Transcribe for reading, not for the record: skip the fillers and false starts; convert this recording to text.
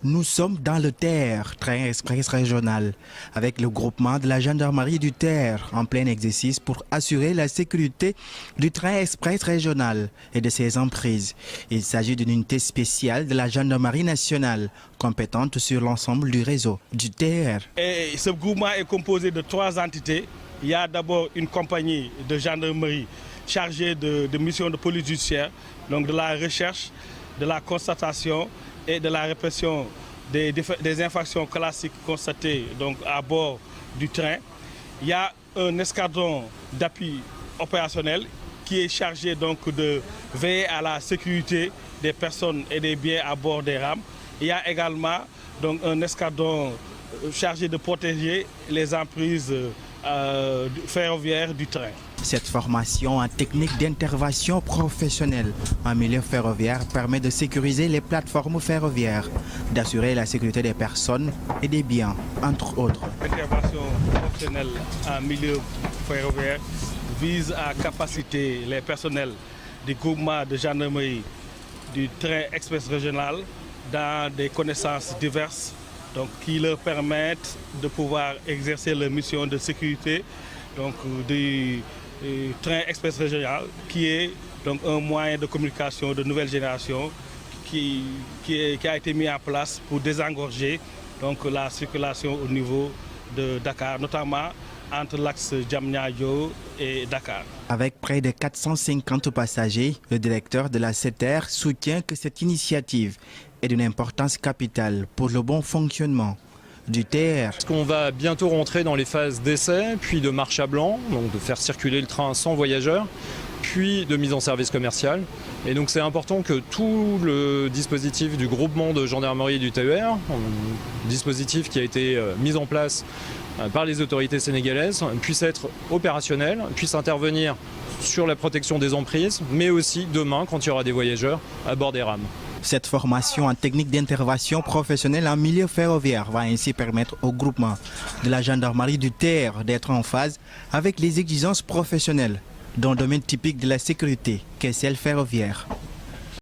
Nous sommes dans le TER, train express régional, avec le groupement de la gendarmerie du TER en plein exercice pour assurer la sécurité du train express régional et de ses emprises. Il s'agit d'une unité spéciale de la gendarmerie nationale, compétente sur l'ensemble du réseau du TER. Et ce groupement est composé de 3 entités. Il y a d'abord une compagnie de gendarmerie chargée de missions de police judiciaire, donc de la recherche, de la constatation et de la répression des infractions classiques constatées donc, à bord du train. Il y a un escadron d'appui opérationnel qui est chargé donc, de veiller à la sécurité des personnes et des biens à bord des rames. Il y a également donc, un escadron chargé de protéger les emprises ferroviaires du train. Cette formation en technique d'intervention professionnelle en milieu ferroviaire permet de sécuriser les plateformes ferroviaires, d'assurer la sécurité des personnes et des biens, entre autres. L'intervention professionnelle en milieu ferroviaire vise à capaciter les personnels du groupement de gendarmerie du train express régional dans des connaissances diverses donc, qui leur permettent de pouvoir exercer leur mission de sécurité donc, du train express régional qui est donc, un moyen de communication de nouvelle génération qui a été mis en place pour désengorger donc, la circulation au niveau de Dakar, notamment entre l'axe Diamniadio et Dakar. Avec près de 450 passagers, le directeur de la SETER soutient que cette initiative est d'une importance capitale pour le bon fonctionnement du TER. On va bientôt rentrer dans les phases d'essai, puis de marche à blanc, donc de faire circuler le train sans voyageurs, puis de mise en service commercial. Et donc c'est important que tout le dispositif du groupement de gendarmerie du TER, un dispositif qui a été mis en place par les autorités sénégalaises, puisse être opérationnel, puisse intervenir sur la protection des emprises, mais aussi demain quand il y aura des voyageurs à bord des rames. Cette formation en technique d'intervention professionnelle en milieu ferroviaire va ainsi permettre au groupement de la gendarmerie du TER d'être en phase avec les exigences professionnelles dans le domaine typique de la sécurité qu'est celle ferroviaire.